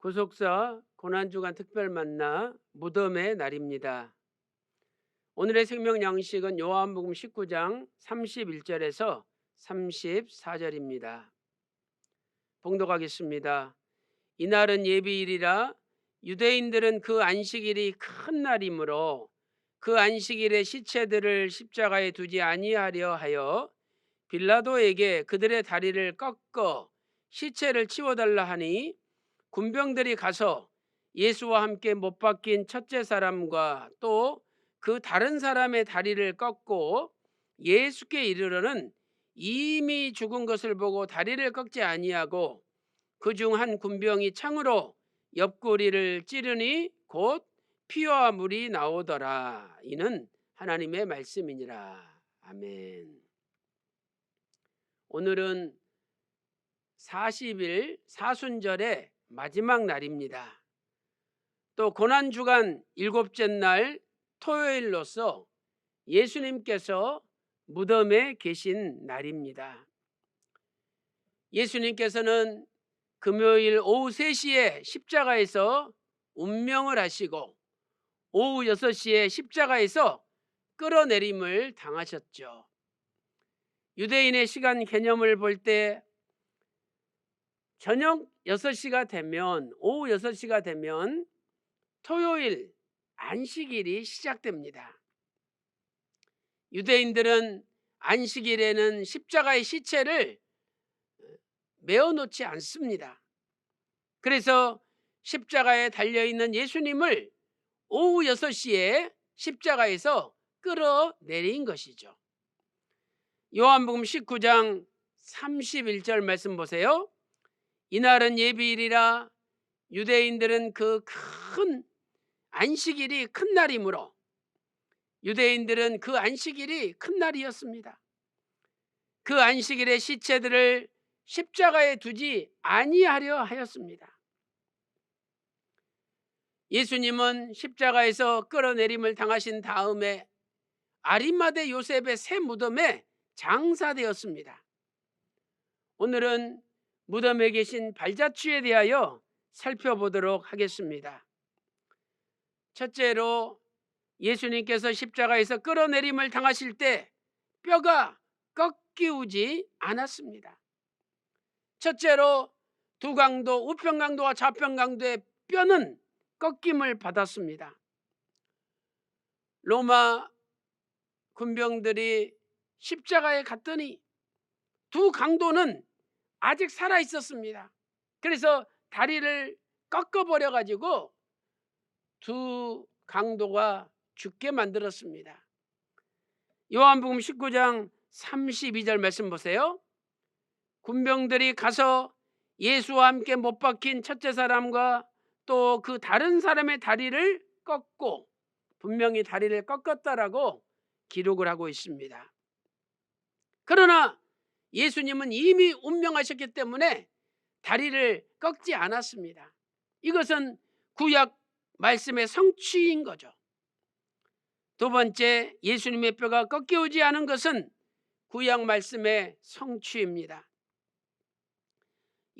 구속사 고난주간 특별 만나 무덤의 날입니다. 오늘의 생명 양식은 요한복음 19장 31절에서 34절입니다. 봉독하겠습니다. 이날은 예비일이라 유대인들은 그 안식일이 큰 날이므로 그 안식일에 시체들을 십자가에 두지 아니하려 하여 빌라도에게 그들의 다리를 꺾어 시체를 치워달라 하니 군병들이 가서 예수와 함께 못 박힌 첫째 사람과 또 그 다른 사람의 다리를 꺾고 예수께 이르러는 이미 죽은 것을 보고 다리를 꺾지 아니하고 그 중 한 군병이 창으로 옆구리를 찌르니 곧 피와 물이 나오더라. 이는 하나님의 말씀이니라. 아멘. 오늘은 40일 사순절의 마지막 날입니다. 또 고난주간 일곱째 날 토요일로서 예수님께서 무덤에 계신 날입니다. 예수님께서는 금요일 오후 3시에 십자가에서 운명을 하시고 오후 6시에 십자가에서 끌어내림을 당하셨죠. 유대인의 시간 개념을 볼 때 저녁 6시가 되면 오후 6시가 되면 토요일 안식일이 시작됩니다. 유대인들은 안식일에는 십자가의 시체를 메어놓지 않습니다. 그래서 십자가에 달려있는 예수님을 오후 6시에 십자가에서 끌어내린 것이죠. 요한복음 19장 31절 말씀 보세요. 이날은 예비일이라 유대인들은 그 큰 안식일이 큰 날이므로 유대인들은 그 안식일이 큰 날이었습니다. 그 안식일의 시체들을 십자가에 두지 아니하려 하였습니다. 예수님은 십자가에서 끌어내림을 당하신 다음에 아리마대 요셉의 새 무덤에 장사되었습니다. 오늘은 무덤에 계신 발자취에 대하여 살펴보도록 하겠습니다. 첫째로 예수님께서 십자가에서 끌어내림을 당하실 때 뼈가 꺾이지 않았습니다. 첫째로 두 강도, 우편 강도와 좌편 강도의 뼈는 꺾임을 받았습니다. 로마 군병들이 십자가에 갔더니 두 강도는 아직 살아 있었습니다. 그래서 다리를 꺾어버려 가지고 두 강도가 죽게 만들었습니다. 요한복음 19장 32절 말씀 보세요. 군병들이 가서 예수와 함께 못 박힌 첫째 사람과 또 그 다른 사람의 다리를 꺾고, 분명히 다리를 꺾었다라고 기록을 하고 있습니다. 그러나 예수님은 이미 운명하셨기 때문에 다리를 꺾지 않았습니다. 이것은 구약 말씀의 성취인 거죠. 두 번째, 예수님의 뼈가 꺾여오지 않은 것은 구약 말씀의 성취입니다.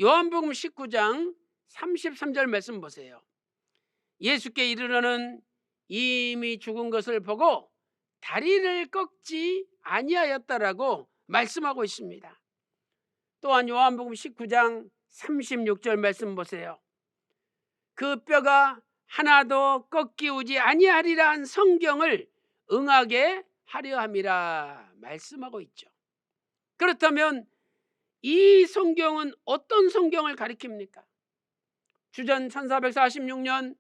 요한복음 19장 33절 말씀 보세요. 예수께 이르러는 이미 죽은 것을 보고 다리를 꺾지 아니하였다라고 말씀하고 있습니다. 또한 요한복음 19장 36절 말씀 보세요. 그 뼈가 하나도 꺾이지 아니하리라 한 성경을 응하게 하려 함이라 말씀하고 있죠. 그렇다면 이 성경은 어떤 성경을 가리킵니까? 주전 1446년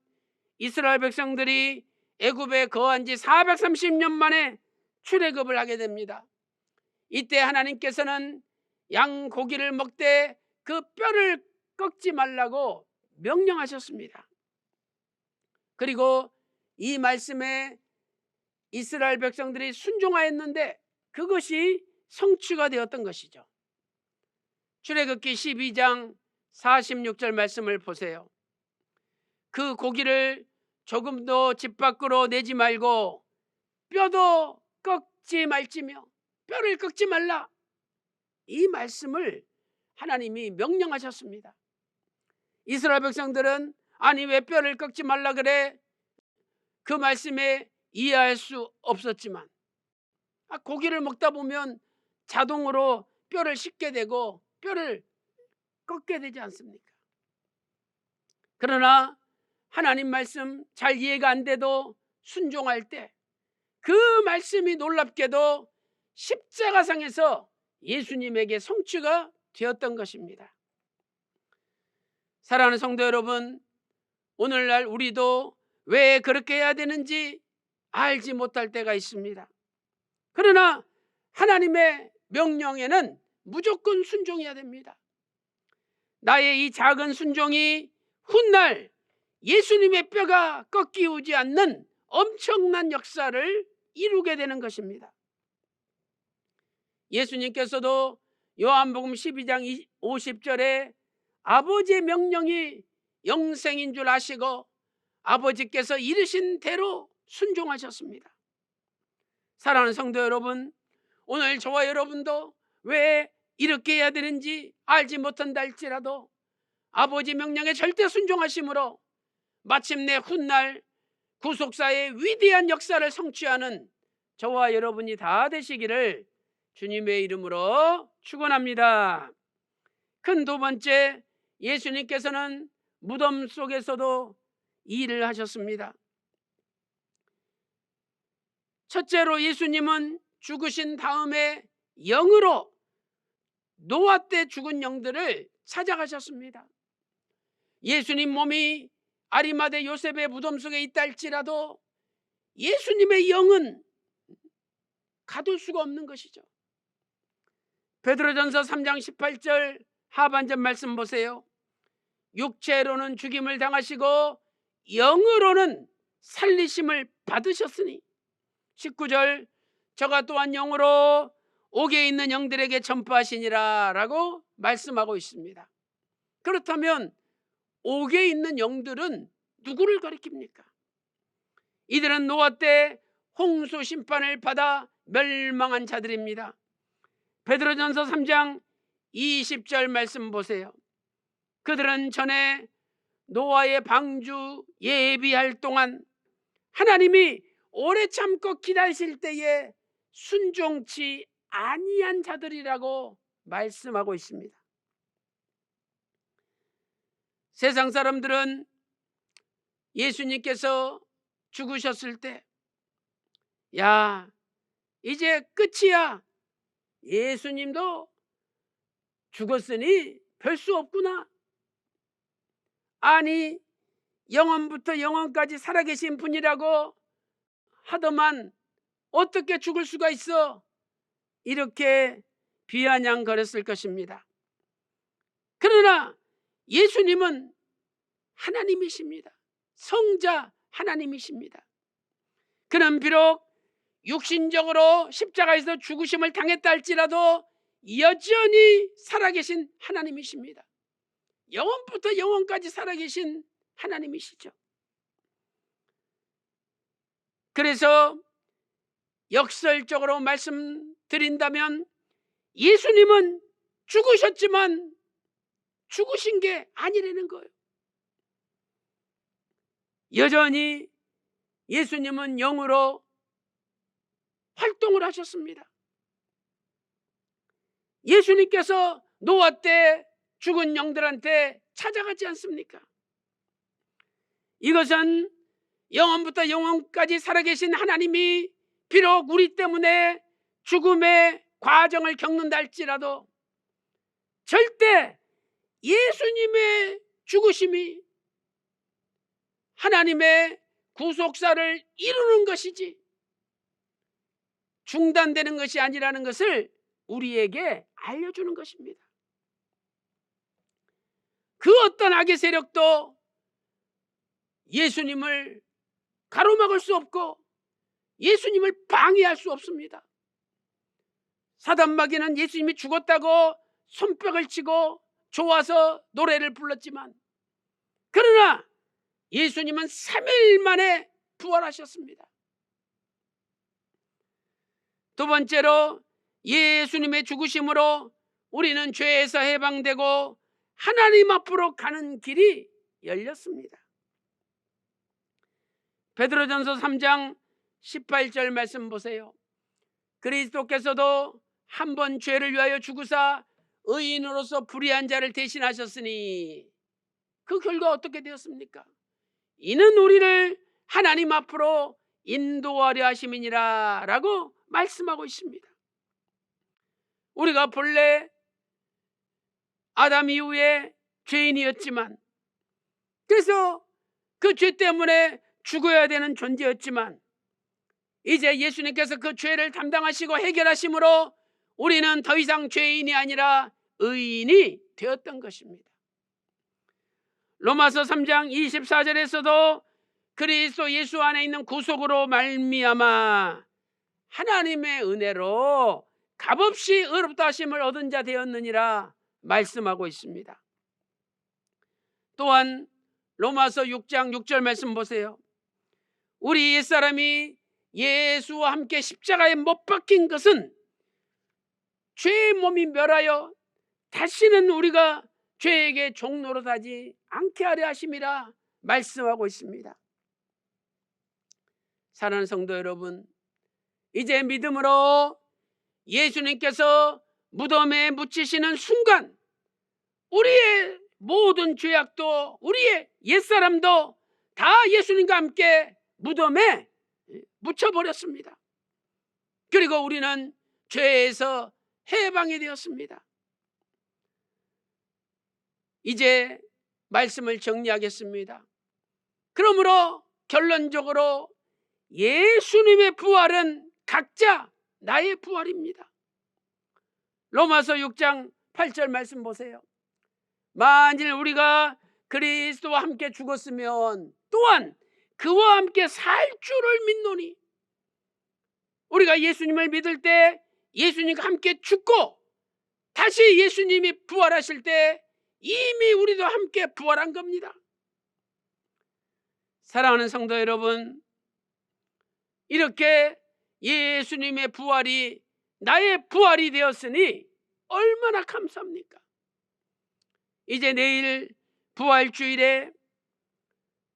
이스라엘 백성들이 애굽에 거한 지 430년 만에 출애굽을 하게 됩니다. 이때 하나님께서는 양 고기를 먹되 그 뼈를 꺾지 말라고 명령하셨습니다. 그리고 이 말씀에 이스라엘 백성들이 순종하였는데 그것이 성취가 되었던 것이죠. 출애굽기 12장 46절 말씀을 보세요. 그 고기를 조금도 집 밖으로 내지 말고 뼈도 꺾지 말지며 뼈를 꺾지 말라, 이 말씀을 하나님이 명령하셨습니다. 이스라엘 백성들은 아니 왜 뼈를 꺾지 말라 그래? 그 말씀에 이해할 수 없었지만 고기를 먹다 보면 자동으로 뼈를 씹게 되고 뼈를 꺾게 되지 않습니까? 그러나 하나님 말씀 잘 이해가 안 돼도 순종할 때 그 말씀이 놀랍게도 십자가상에서 예수님에게 성취가 되었던 것입니다. 사랑하는 성도 여러분, 오늘날 우리도 왜 그렇게 해야 되는지 알지 못할 때가 있습니다. 그러나 하나님의 명령에는 무조건 순종해야 됩니다. 나의 이 작은 순종이 훗날 예수님의 뼈가 꺾이지 않는 엄청난 역사를 이루게 되는 것입니다. 예수님께서도 요한복음 12장 50절에 아버지의 명령이 영생인 줄 아시고 아버지께서 이르신 대로 순종하셨습니다. 사랑하는 성도 여러분, 오늘 저와 여러분도 왜 이렇게 해야 되는지 알지 못한다 할지라도 아버지 명령에 절대 순종하심으로 마침내 훗날 구속사의 위대한 역사를 성취하는 저와 여러분이 다 되시기를 주님의 이름으로 축원합니다. 큰 두 번째, 예수님께서는 무덤 속에서도 일을 하셨습니다. 첫째로 예수님은 죽으신 다음에 영으로 노아 때 죽은 영들을 찾아가셨습니다. 예수님 몸이 아리마대 요셉의 무덤 속에 있다 할지라도 예수님의 영은 가둘 수가 없는 것이죠. 베드로전서 3장 18절 하반절 말씀 보세요. 육체로는 죽임을 당하시고 영으로는 살리심을 받으셨으니 19절 저가 또한 영으로 옥에 있는 영들에게 전파하시니라 라고 말씀하고 있습니다. 그렇다면 옥에 있는 영들은 누구를 가리킵니까? 이들은 노아 때 홍수 심판을 받아 멸망한 자들입니다. 베드로전서 3장 20절 말씀 보세요. 그들은 전에 노아의 방주 예비할 동안 하나님이 오래 참고 기다리실 때에 순종치 아니한 자들이라고 말씀하고 있습니다. 세상 사람들은 예수님께서 죽으셨을 때 야, 이제 끝이야. 예수님도 죽었으니 별 수 없구나. 아니, 영원부터 영원까지 살아계신 분이라고 하더만 어떻게 죽을 수가 있어? 이렇게 비아냥거렸을 것입니다. 그러나 예수님은 하나님이십니다. 성자 하나님이십니다. 그는 비록 육신적으로 십자가에서 죽으심을 당했다 할지라도 여전히 살아계신 하나님이십니다. 영원부터 영원까지 살아계신 하나님이시죠. 그래서 역설적으로 말씀드린다면 예수님은 죽으셨지만 죽으신 게 아니라는 거예요. 여전히 예수님은 영으로 활동을 하셨습니다. 예수님께서 노아 때 죽은 영들한테 찾아가지 않습니까? 이것은 영원부터 영원까지 살아계신 하나님이 비록 우리 때문에 죽음의 과정을 겪는다 할지라도 절대 예수님의 죽으심이 하나님의 구속사를 이루는 것이지 중단되는 것이 아니라는 것을 우리에게 알려주는 것입니다. 그 어떤 악의 세력도 예수님을 가로막을 수 없고 예수님을 방해할 수 없습니다. 사단마귀는 예수님이 죽었다고 손뼉을 치고 좋아서 노래를 불렀지만 그러나 예수님은 3일 만에 부활하셨습니다. 두 번째로 예수님의 죽으심으로 우리는 죄에서 해방되고 하나님 앞으로 가는 길이 열렸습니다. 베드로전서 3장 18절 말씀 보세요. 그리스도께서도 한 번 죄를 위하여 죽으사 의인으로서 불의한 자를 대신하셨으니 그 결과 어떻게 되었습니까? 이는 우리를 하나님 앞으로 인도하려 하심이니라 라고 말씀하고 있습니다. 우리가 본래 아담 이후에 죄인이었지만, 그래서 그 죄 때문에 죽어야 되는 존재였지만, 이제 예수님께서 그 죄를 담당하시고 해결하심으로 우리는 더 이상 죄인이 아니라 의인이 되었던 것입니다. 로마서 3장 24절에서도 그리스도 예수 안에 있는 구속으로 말미암아 하나님의 은혜로 값없이 의롭다 하심을 얻은 자 되었느니라 말씀하고 있습니다. 또한 로마서 6장 6절 말씀 보세요. 우리 옛사람이 예수와 함께 십자가에 못 박힌 것은 죄의 몸이 멸하여 다시는 우리가 죄에게 종노릇하지 않게 하려 하심이라 말씀하고 있습니다. 사랑하는 성도 여러분, 이제 믿음으로 예수님께서 무덤에 묻히시는 순간 우리의 모든 죄악도, 우리의 옛사람도 다 예수님과 함께 무덤에 묻혀버렸습니다. 그리고 우리는 죄에서 해방이 되었습니다. 이제 말씀을 정리하겠습니다. 그러므로 결론적으로 예수님의 부활은 각자 나의 부활입니다. 로마서 6장 8절 말씀 보세요. 만일 우리가 그리스도와 함께 죽었으면 또한 그와 함께 살 줄을 믿노니, 우리가 예수님을 믿을 때 예수님과 함께 죽고 다시 예수님이 부활하실 때 이미 우리도 함께 부활한 겁니다. 사랑하는 성도 여러분, 이렇게 예수님의 부활이 나의 부활이 되었으니 얼마나 감사합니까? 이제 내일 부활주일에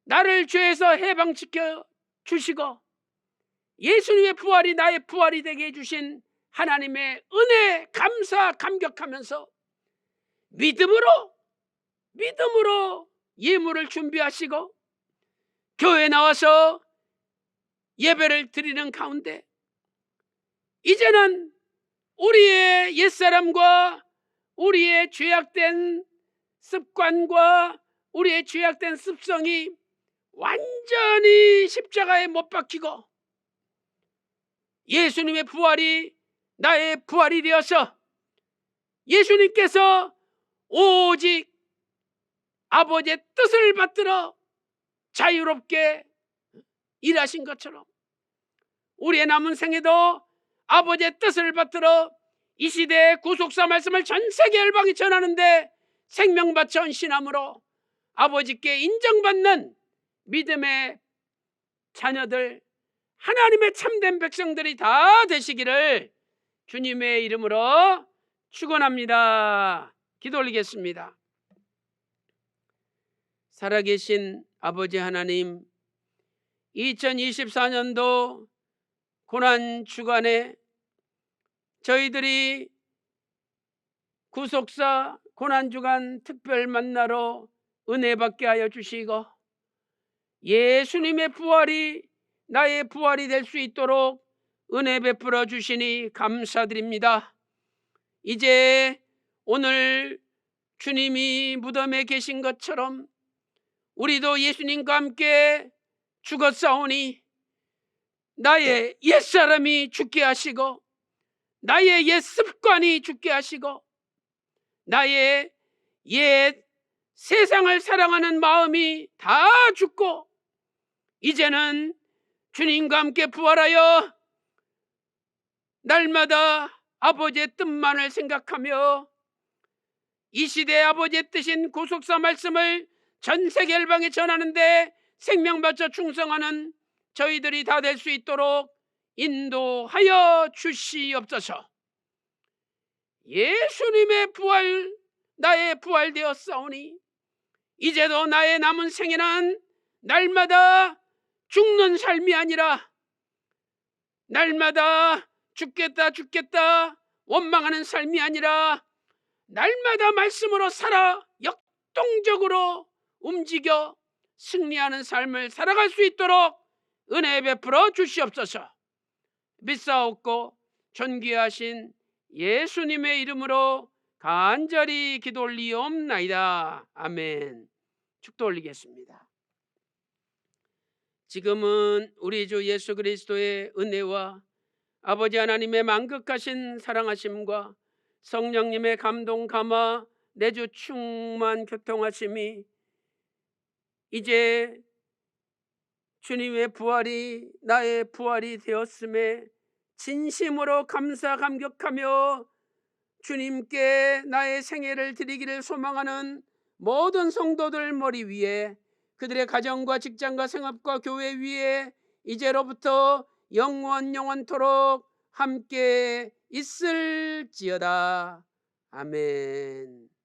나를 죄에서 해방시켜 주시고 예수님의 부활이 나의 부활이 되게 해주신 하나님의 은혜 감사 감격하면서 믿음으로 예물을 준비하시고 교회에 나와서 예배를 드리는 가운데 이제는 우리의 옛사람과 우리의 죄악된 습관과 우리의 죄악된 습성이 완전히 십자가에 못 박히고 예수님의 부활이 나의 부활이 되어서 예수님께서 오직 아버지의 뜻을 받들어 자유롭게 일하신 것처럼 우리의 남은 생에도 아버지의 뜻을 받들어 이 시대의 구속사 말씀을 전 세계 열방에 전하는데 생명 바쳐 헌신함으로 아버지께 인정받는 믿음의 자녀들, 하나님의 참된 백성들이 다 되시기를 주님의 이름으로 축원합니다. 기도 올리겠습니다. 살아계신 아버지 하나님, 2024년도 고난 주간에 저희들이 구속사 고난 주간 특별 만나러 은혜 받게 하여 주시고 예수님의 부활이 나의 부활이 될 수 있도록 은혜 베풀어 주시니 감사드립니다. 이제 오늘 주님이 무덤에 계신 것처럼 우리도 예수님과 함께 죽었사오니 나의 옛사람이 죽게 하시고 나의 옛 습관이 죽게 하시고 나의 옛 세상을 사랑하는 마음이 다 죽고 이제는 주님과 함께 부활하여 날마다 아버지의 뜻만을 생각하며 이 시대의 아버지의 뜻인 구속사 말씀을 전 세계 열방에 전하는데 생명 바쳐 충성하는 저희들이 다 될 수 있도록 인도하여 주시옵소서. 예수님의 부활 나의 부활되었사오니 이제도 나의 남은 생애는 날마다 죽는 삶이 아니라 날마다 죽겠다 원망하는 삶이 아니라 날마다 말씀으로 살아 역동적으로 움직여 승리하는 삶을 살아갈 수 있도록 은혜 베풀어 주시옵소서. 믿사옵고 존귀하신 예수님의 이름으로 간절히 기도 올리옵나이다. 아멘. 축도 올리겠습니다. 지금은 우리 주 예수 그리스도의 은혜와 아버지 하나님의 만극하신 사랑하심과 성령님의 감동 감화 내주 충만 교통하심이 이제 주님의 부활이 나의 부활이 되었음에 진심으로 감사 감격하며 주님께 나의 생애를 드리기를 소망하는 모든 성도들 머리 위에 그들의 가정과 직장과 생업과 교회 위에 이제로부터 영원토록 함께 있을지어다. 아멘.